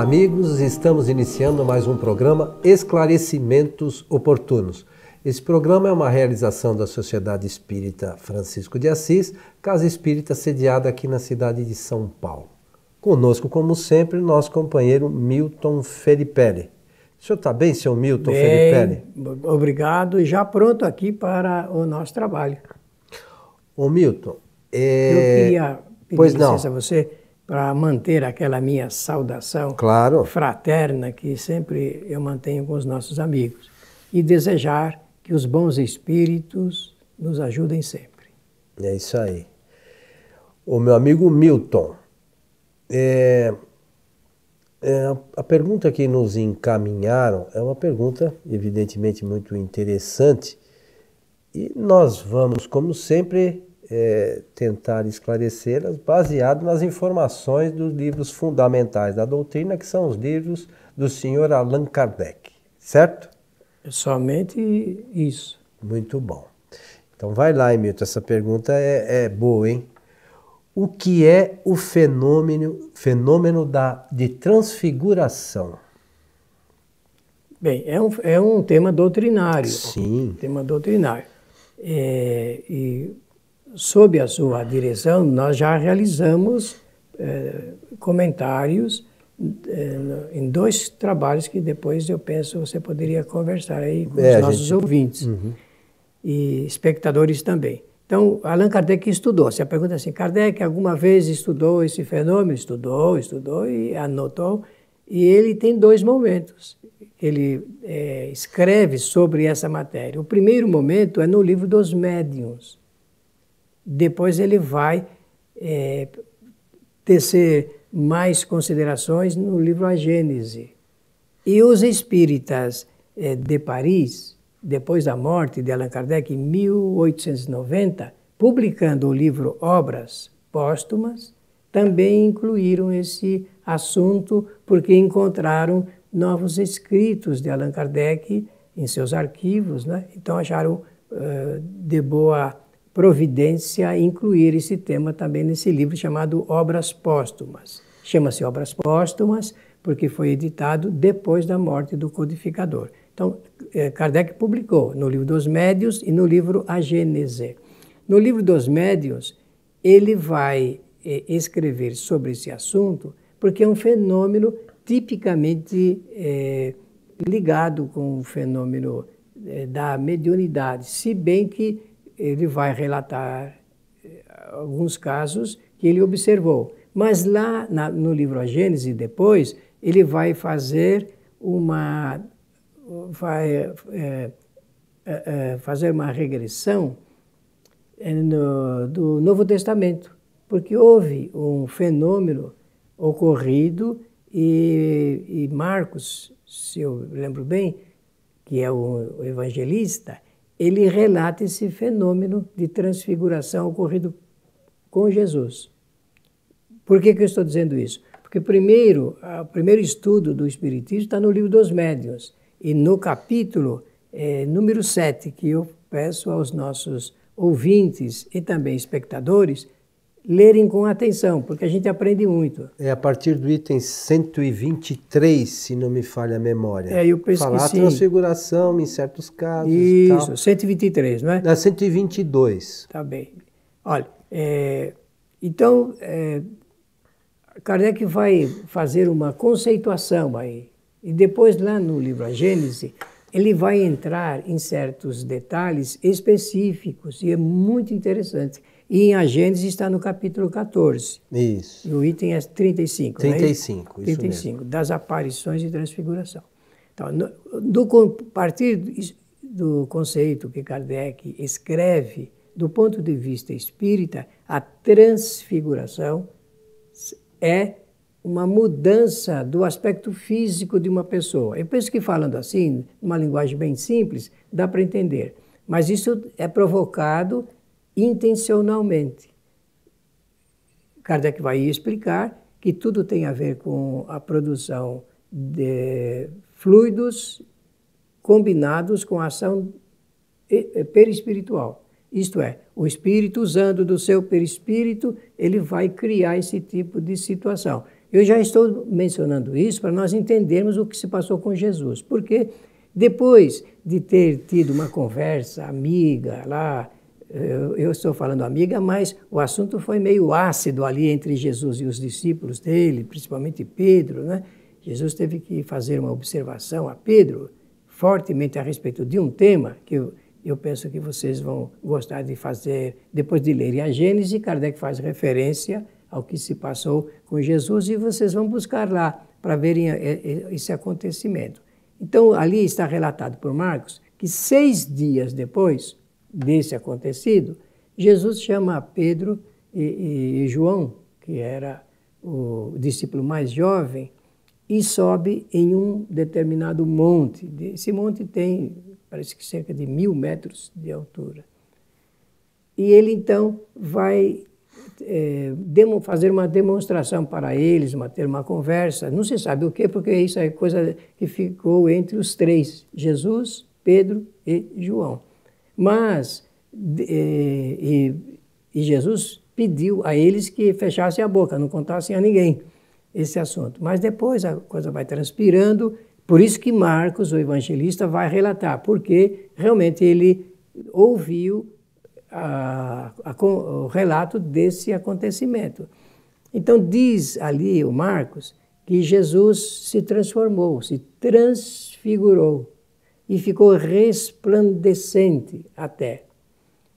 Olá, amigos. Estamos iniciando mais um programa Esclarecimentos Oportunos. Esse programa é uma realização da Sociedade Espírita Francisco de Assis, casa espírita sediada aqui na cidade de São Paulo. Conosco, como sempre, nosso companheiro Milton Felipe. O senhor está bem, senhor Milton Felipe? Obrigado, e já pronto aqui para o nosso trabalho. Ô Milton, eu queria pedir licença a não. você para manter aquela minha saudação fraterna que sempre eu mantenho com os nossos amigos e desejar que os bons espíritos nos ajudem sempre. É isso aí. O meu amigo Milton, a pergunta que nos encaminharam é uma pergunta evidentemente muito interessante e nós vamos, como sempre, tentar esclarecê-las baseado nas informações dos livros fundamentais da doutrina, que são os livros do senhor Allan Kardec, certo? Somente isso. Muito bom. Então vai lá, Milton, essa pergunta é boa, hein? O que é o fenômeno de transfiguração? Bem, é um tema doutrinário. Sim. Tema doutrinário. E sob a sua direção, nós já realizamos comentários em dois trabalhos que depois eu penso você poderia conversar aí com os nossos ouvintes e espectadores também. Então, Allan Kardec estudou. Se a pergunta é assim, Kardec alguma vez estudou esse fenômeno? Estudou e anotou. E ele tem dois momentos. Ele escreve sobre essa matéria. O primeiro momento é no livro dos Médiuns. Depois ele vai tecer mais considerações no livro A Gênese. E os espíritas de Paris, depois da morte de Allan Kardec, em 1890, publicando o livro Obras Póstumas, também incluíram esse assunto porque encontraram novos escritos de Allan Kardec em seus arquivos, né? Então acharam de boa providência incluir esse tema também nesse livro chamado Obras Póstumas. Chama-se Obras Póstumas porque foi editado depois da morte do codificador. Então, Kardec publicou no livro dos Médiuns e no livro A Gênese. No livro dos Médiuns, ele vai escrever sobre esse assunto porque é um fenômeno tipicamente ligado com o fenômeno da mediunidade, se bem que ele vai relatar alguns casos que ele observou. Mas lá no livro A Gênese, depois, ele vai fazer uma regressão do Novo Testamento, porque houve um fenômeno ocorrido e Marcos, se eu lembro bem, que é o evangelista, ele relata esse fenômeno de transfiguração ocorrido com Jesus. Por que eu estou dizendo isso? Porque o primeiro estudo do Espiritismo está no livro dos Médiuns e no capítulo número 7, que eu peço aos nossos ouvintes e também espectadores lerem com atenção, porque a gente aprende muito. É a partir do item 123, se não me falha a memória. Eu penso falar que sim. Transfiguração em certos casos. Isso, tal. 123, não é? É 122. Tá bem. Olha, então, Kardec vai fazer uma conceituação aí. E depois, lá no livro A Gênese, ele vai entrar em certos detalhes específicos, e é muito interessante. E em A Gênese está no capítulo 14. Isso. E o item é 35. 35, não é? isso 35, mesmo. Das aparições e transfiguração. Então, a partir do conceito que Kardec escreve, do ponto de vista espírita, a transfiguração é uma mudança do aspecto físico de uma pessoa. Eu penso que falando assim, numa linguagem bem simples, dá para entender. Mas isso é provocado intencionalmente. Kardec vai explicar que tudo tem a ver com a produção de fluidos combinados com a ação perispiritual. Isto é, o espírito usando do seu perispírito, ele vai criar esse tipo de situação. Eu já estou mencionando isso para nós entendermos o que se passou com Jesus. Porque depois de ter tido uma conversa amiga lá, eu estou falando amiga, mas o assunto foi meio ácido ali entre Jesus e os discípulos dele, principalmente Pedro, né? Jesus teve que fazer uma observação a Pedro fortemente a respeito de um tema que eu penso que vocês vão gostar de fazer depois de lerem a Gênesis. Kardec faz referência ao que se passou com Jesus e vocês vão buscar lá para verem esse acontecimento. Então, ali está relatado por Marcos que 6 dias depois desse acontecido, Jesus chama Pedro e João, que era o discípulo mais jovem, e sobe em um determinado monte. Esse monte tem, parece que cerca de 1000 metros de altura. E ele então vai fazer uma demonstração para eles, ter uma conversa, não se sabe o quê, porque isso é coisa que ficou entre os 3, Jesus, Pedro e João. Mas, Jesus pediu a eles que fechassem a boca, não contassem a ninguém esse assunto. Mas depois a coisa vai transpirando, por isso que Marcos, o evangelista, vai relatar, porque realmente ele ouviu o relato desse acontecimento. Então diz ali o Marcos que Jesus se transformou, se transfigurou e ficou resplandecente até.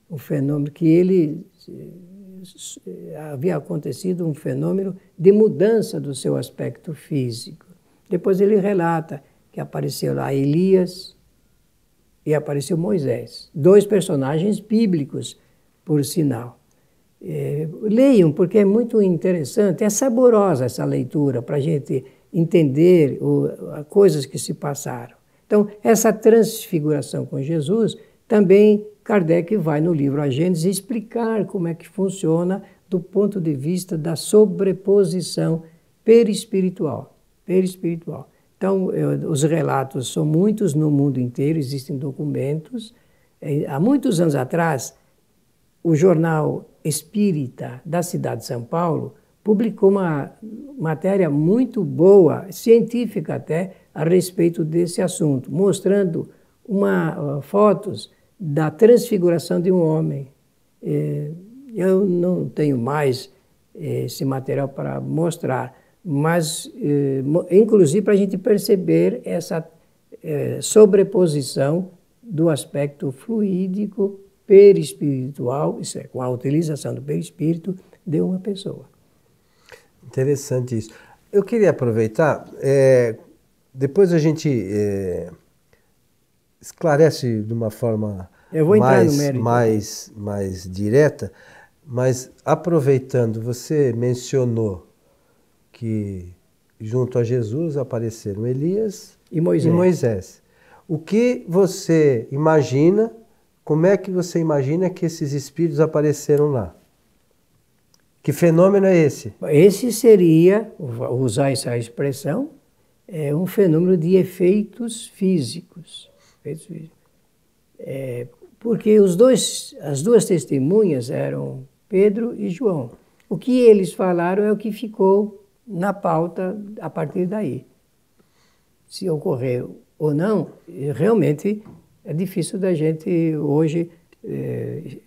Um fenômeno que ele havia acontecido, um fenômeno de mudança do seu aspecto físico. Depois ele relata que apareceu lá Elias e apareceu Moisés, 2 personagens bíblicos, por sinal. Leiam, porque é muito interessante, é saborosa essa leitura para a gente entender coisas que se passaram. Então, essa transfiguração com Jesus, também Kardec vai no livro A Gênese explicar como é que funciona do ponto de vista da sobreposição perispiritual. Então, os relatos são muitos no mundo inteiro, existem documentos. Há muitos anos atrás, o jornal Espírita da cidade de São Paulo publicou uma matéria muito boa, científica até, a respeito desse assunto, mostrando fotos da transfiguração de um homem. Eu não tenho mais esse material para mostrar, mas, inclusive, para a gente perceber essa sobreposição do aspecto fluídico, perispiritual, isso é, com a utilização do perispírito de uma pessoa. Interessante isso. Eu queria aproveitar, depois a gente esclarece de uma forma mais direta, mas aproveitando, você mencionou que junto a Jesus apareceram Elias e Moisés. O que você imagina, como é que você imagina que esses espíritos apareceram lá? Que fenômeno é esse? Esse seria, vou usar essa expressão, um fenômeno de efeitos físicos. Porque as duas testemunhas eram Pedro e João. O que eles falaram é o que ficou na pauta a partir daí. Se ocorreu ou não, realmente é difícil da gente hoje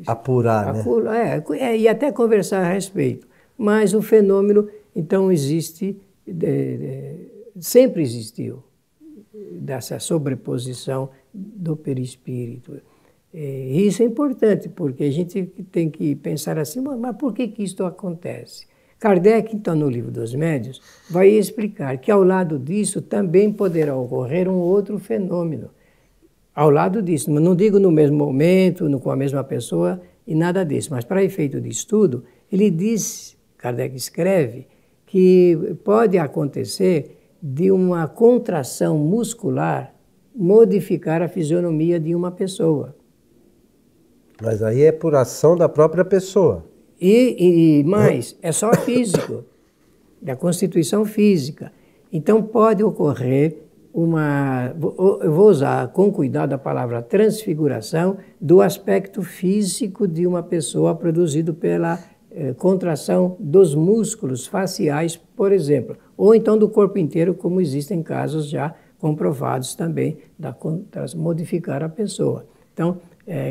apurar, né? E até conversar a respeito. Mas o fenômeno, então, existe, sempre existiu, dessa sobreposição do perispírito. E isso é importante, porque a gente tem que pensar assim, mas por que isso acontece? Kardec, então, no Livro dos Médiuns, vai explicar que ao lado disso também poderá ocorrer um outro fenômeno. Ao lado disso, não digo no mesmo momento, com a mesma pessoa e nada disso, mas para efeito de estudo, ele diz, Kardec escreve, que pode acontecer de uma contração muscular modificar a fisionomia de uma pessoa. Mas aí é por ação da própria pessoa. E mais, é só físico, da constituição física. Então pode ocorrer eu vou usar com cuidado a palavra transfiguração, do aspecto físico de uma pessoa produzido pela contração dos músculos faciais, por exemplo. ou então do corpo inteiro, como existem casos já comprovados também, para modificar a pessoa. Então,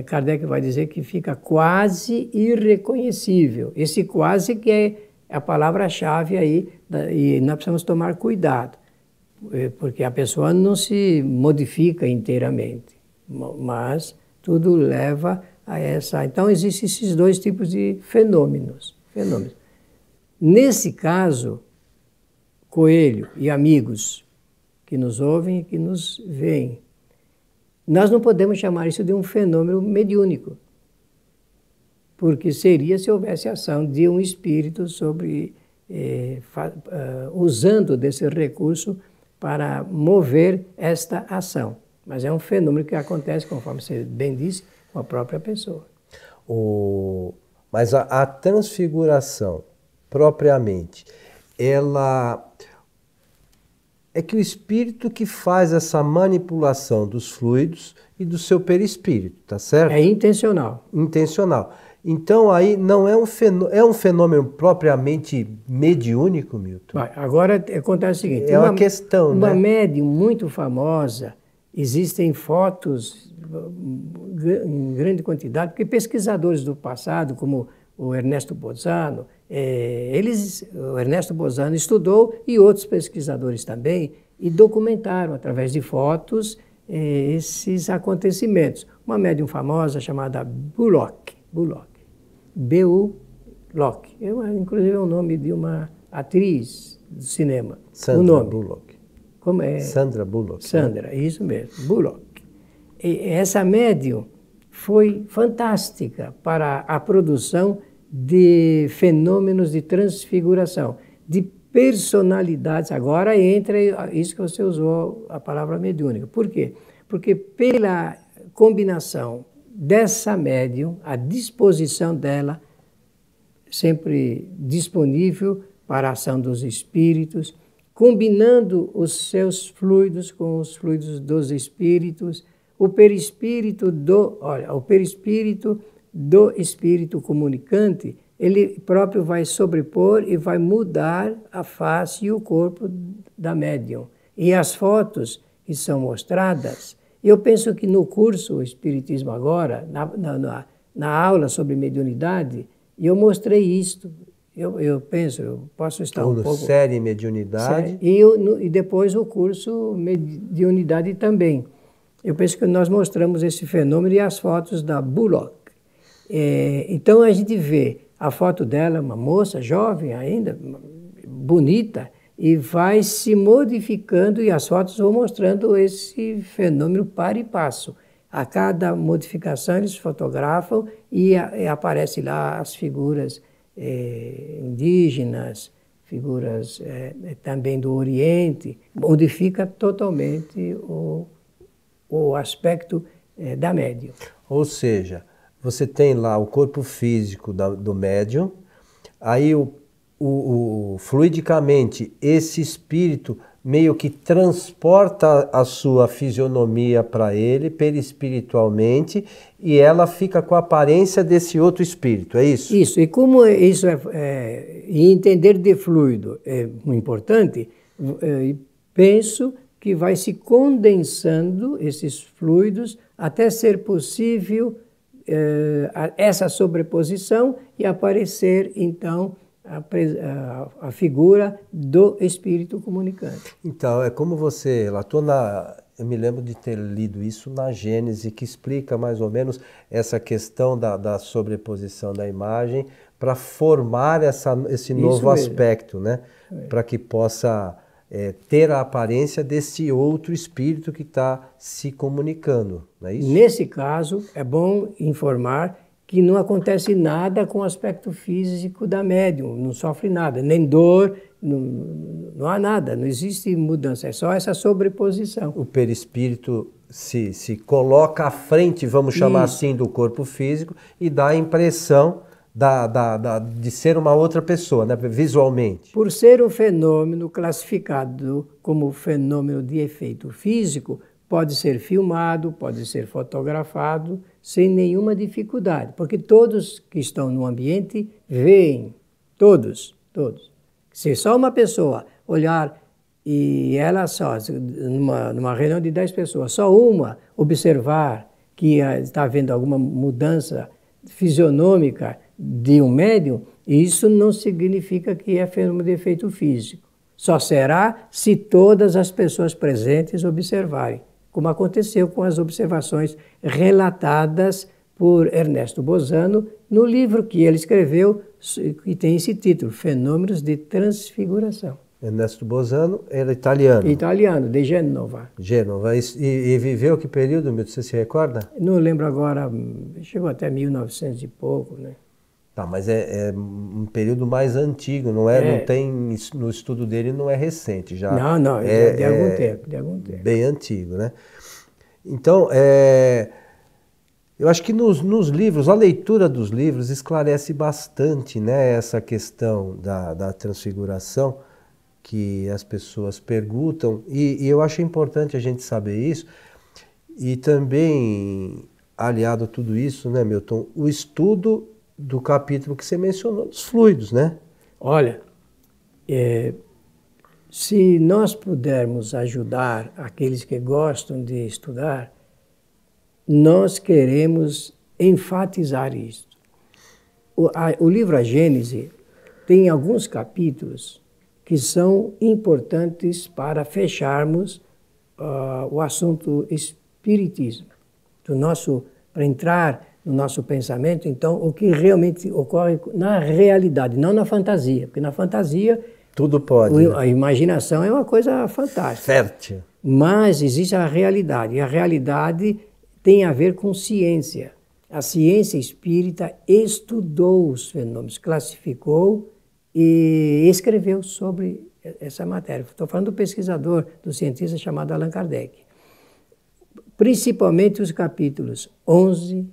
Kardec vai dizer que fica quase irreconhecível. Esse quase que é a palavra-chave aí, e nós precisamos tomar cuidado, porque a pessoa não se modifica inteiramente, mas tudo leva a essa... Então, existem esses dois tipos de fenômenos. Nesse caso, Coelho e amigos que nos ouvem e que nos veem, nós não podemos chamar isso de um fenômeno mediúnico, porque seria se houvesse ação de um espírito sobre, usando desse recurso para mover esta ação. Mas é um fenômeno que acontece, conforme você bem disse, com a própria pessoa. Mas a transfiguração, propriamente, ela... É que o espírito que faz essa manipulação dos fluidos e do seu perispírito, tá certo? É intencional. Intencional. Então aí não é um fenômeno propriamente mediúnico, Milton? Agora acontece o seguinte. É uma questão, uma né? médium muito famosa, existem fotos em grande quantidade, porque pesquisadores do passado, como o Ernesto Bozano, o Ernesto Bozano estudou, e outros pesquisadores também, e documentaram através de fotos esses acontecimentos. Uma médium famosa chamada Bullock, B-U-Lock, inclusive é o nome de uma atriz do cinema. Sandra Bullock. Como é? Sandra Bullock. Sandra, né? Isso mesmo, Bullock. E essa médium foi fantástica para a produção de fenômenos de transfiguração, de personalidades. Agora entra isso que você usou, a palavra mediúnica. Por quê? Porque pela combinação dessa médium, a disposição dela, sempre disponível para a ação dos espíritos, combinando os seus fluidos com os fluidos dos espíritos, o perispírito do espírito comunicante, ele próprio vai sobrepor e vai mudar a face e o corpo da médium. E as fotos que são mostradas, eu penso que no curso Espiritismo Agora, na aula sobre mediunidade, eu mostrei isto. Eu penso, eu posso estar um pouco... Série Mediunidade. E depois o curso Mediunidade também. Eu penso que nós mostramos esse fenômeno e as fotos da Bullock. Então a gente vê a foto dela, uma moça jovem ainda, bonita, e vai se modificando, e as fotos vão mostrando esse fenômeno para e passo. A cada modificação eles fotografam e aparecem lá as figuras indígenas, figuras também do Oriente, modifica totalmente o aspecto da médium. Ou seja, você tem lá o corpo físico do médium, aí fluidicamente esse espírito meio que transporta a sua fisionomia para ele, perispiritualmente, e ela fica com a aparência desse outro espírito, é isso? Isso, e como isso e entender de fluido é muito importante, penso que vai se condensando esses fluidos até ser possível essa sobreposição e aparecer, então, a figura do espírito comunicante. Então, é como você relatou, eu me lembro de ter lido isso na Gênese, que explica mais ou menos essa questão da sobreposição da imagem para formar esse novo aspecto, né? Para que possa ter a aparência desse outro espírito que está se comunicando, não é isso? Nesse caso, é bom informar que não acontece nada com o aspecto físico da médium, não sofre nada, nem dor, não há nada, não existe mudança, é só essa sobreposição. O perispírito se coloca à frente, vamos chamar assim, do corpo físico e dá a impressão de ser uma outra pessoa, né, visualmente. Por ser um fenômeno classificado como fenômeno de efeito físico, pode ser filmado, pode ser fotografado, sem nenhuma dificuldade, porque todos que estão no ambiente veem, todos. Se só uma pessoa olhar e ela só, numa reunião de 10 pessoas, só uma observar que está havendo alguma mudança fisionômica de um médium, isso não significa que é fenômeno de efeito físico. Só será se todas as pessoas presentes observarem, como aconteceu com as observações relatadas por Ernesto Bozano no livro que ele escreveu, que tem esse título, Fenômenos de Transfiguração. Ernesto Bozano era italiano. Italiano, de Gênova. Gênova. E viveu que período, Milton? Você se recorda? Não lembro agora, chegou até 1900 e pouco, né? Tá, mas é um período mais antigo, não é? Não tem, no estudo dele não é recente, já. Não, de algum tempo, de algum tempo. Bem antigo, né? Então, eu acho que nos livros, a leitura dos livros esclarece bastante, né, essa questão da transfiguração, que as pessoas perguntam, e eu acho importante a gente saber isso, e também, aliado a tudo isso, né, Milton, o estudo do capítulo que você mencionou, dos fluidos, né? Olha, se nós pudermos ajudar aqueles que gostam de estudar, nós queremos enfatizar isso. O livro A Gênese tem alguns capítulos que são importantes para fecharmos o assunto espiritismo, para entrar no nosso pensamento, então, o que realmente ocorre na realidade, não na fantasia, porque na fantasia tudo pode. A imaginação é uma coisa fantástica. Fértil. Mas existe a realidade, e a realidade tem a ver com ciência. A ciência espírita estudou os fenômenos, classificou e escreveu sobre essa matéria. Estou falando do pesquisador, do cientista chamado Allan Kardec. Principalmente os capítulos 11,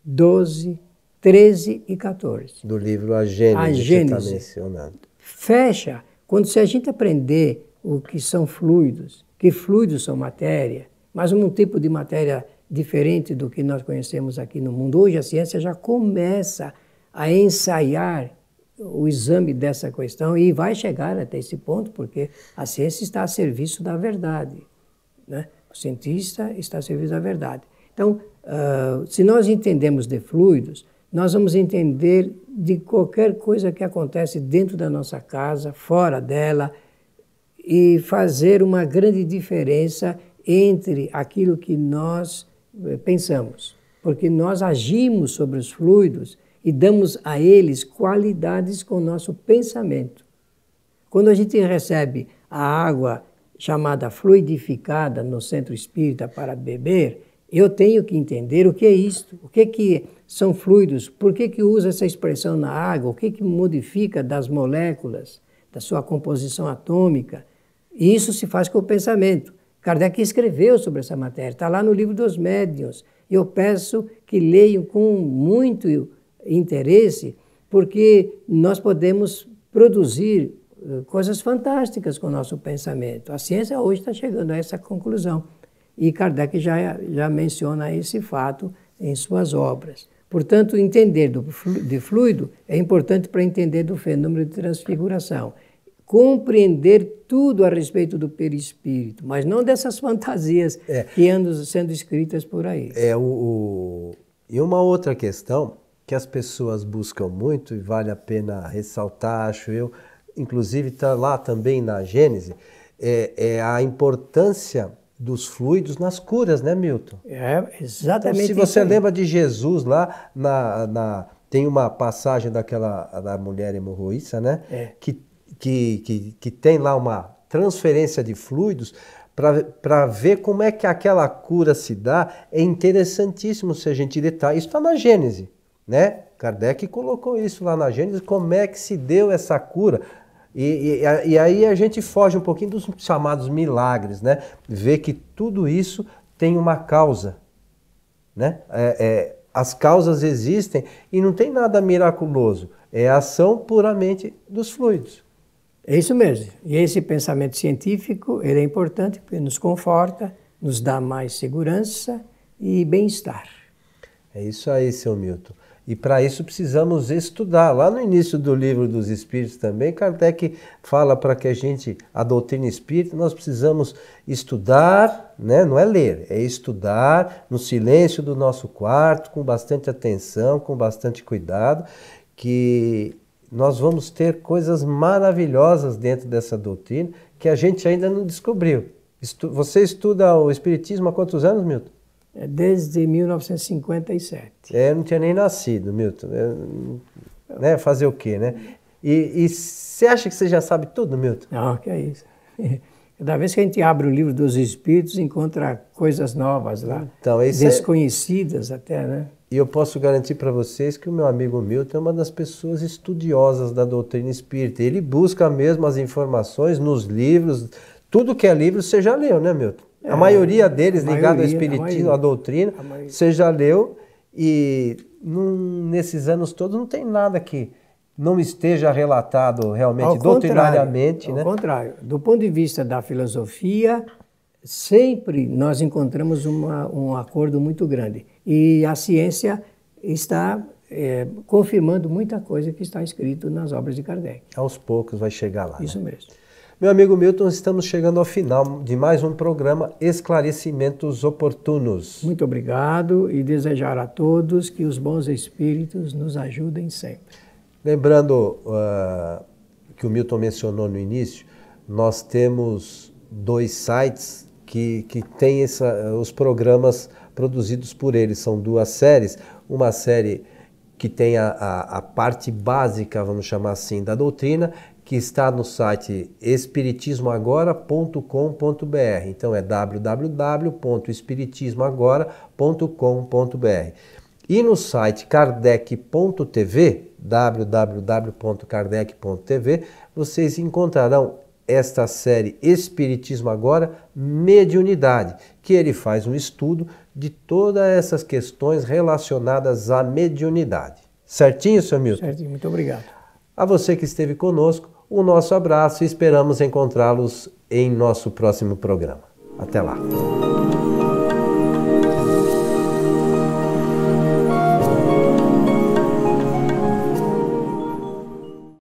12, 13 e 14. Do livro A Gênese, que você está mencionando. Fecha, se a gente aprender o que são fluidos, que fluidos são matéria, mas um tipo de matéria diferente do que nós conhecemos aqui no mundo. Hoje a ciência já começa a ensaiar o exame dessa questão e vai chegar até esse ponto, porque a ciência está a serviço da verdade, né? O cientista está a serviço da verdade. Então, se nós entendemos de fluidos, nós vamos entender de qualquer coisa que acontece dentro da nossa casa, fora dela, e fazer uma grande diferença entre aquilo que nós pensamos. Porque nós agimos sobre os fluidos e damos a eles qualidades com o nosso pensamento. Quando a gente recebe a água chamada fluidificada no centro espírita para beber, eu tenho que entender o que é isto, o que são fluidos, por que usa essa expressão na água, o que modifica das moléculas, da sua composição atômica. E isso se faz com o pensamento. Kardec escreveu sobre essa matéria, está lá no livro dos médiuns. Eu peço que leiam com muito interesse, porque nós podemos produzir coisas fantásticas com o nosso pensamento. A ciência hoje está chegando a essa conclusão. E Kardec já menciona esse fato em suas obras. Portanto, entender de fluido é importante para entender do fenômeno de transfiguração. Compreender tudo a respeito do perispírito, mas não dessas fantasias que andam sendo escritas por aí. E uma outra questão que as pessoas buscam muito, e vale a pena ressaltar, acho eu, inclusive está lá também na Gênese, é a importância dos fluidos nas curas, né, Milton? Exatamente. Então, se você lembra de Jesus lá, tem uma passagem da mulher hemorroíça, né? Que tem lá uma transferência de fluidos para ver como é que aquela cura se dá. É interessantíssimo se a gente detalhar. Isso está na Gênese, né? Kardec colocou isso lá na Gênese, como é que se deu essa cura. E aí a gente foge um pouquinho dos chamados milagres, né? Vê que tudo isso tem uma causa, né? As causas existem e não tem nada miraculoso. É a ação puramente dos fluidos. É isso mesmo. E esse pensamento científico, ele é importante porque nos conforta, nos dá mais segurança e bem-estar. É isso aí, seu Milton. E para isso precisamos estudar. Lá no início do Livro dos Espíritos também, Kardec fala para que a doutrina espírita, nós precisamos estudar, né? Não é ler, é estudar no silêncio do nosso quarto, com bastante atenção, com bastante cuidado, que nós vamos ter coisas maravilhosas dentro dessa doutrina que a gente ainda não descobriu. Você estuda o Espiritismo há quantos anos, Milton? Desde 1957. Eu não tinha nem nascido, Milton. Né? Fazer o quê, né? E você acha que você já sabe tudo, Milton? Não, que é isso. Cada vez que a gente abre o Livro dos Espíritos, encontra coisas novas lá, então, desconhecidas até, né? E eu posso garantir para vocês que o meu amigo Milton é uma das pessoas estudiosas da doutrina espírita. Ele busca mesmo as informações nos livros. Tudo que é livro você já leu, né, Milton? A maioria deles ligado ao espiritismo, à doutrina, você já leu, e nesses anos todos não tem nada que não esteja relatado realmente doutrinariamente. Ao contrário, do ponto de vista da filosofia, sempre nós encontramos um acordo muito grande. E a ciência está confirmando muita coisa que está escrito nas obras de Kardec. Aos poucos vai chegar lá. Isso né? mesmo. Meu amigo Milton, estamos chegando ao final de mais um programa Esclarecimentos Oportunos. Muito obrigado e desejar a todos que os bons espíritos nos ajudem sempre. Lembrando que o Milton mencionou no início, nós temos 2 sites que têm os programas produzidos por eles. São 2 séries. Uma série que tem a parte básica, vamos chamar assim, da doutrina, que está no site espiritismoagora.com.br. Então é www.espiritismoagora.com.br. E no site kardec.tv, www.kardec.tv, vocês encontrarão esta série Espiritismo Agora, Mediunidade, que ele faz um estudo de todas essas questões relacionadas à mediunidade. Certinho, senhor Milton? Certinho, muito obrigado. A você que esteve conosco, o nosso abraço e esperamos encontrá-los em nosso próximo programa. Até lá.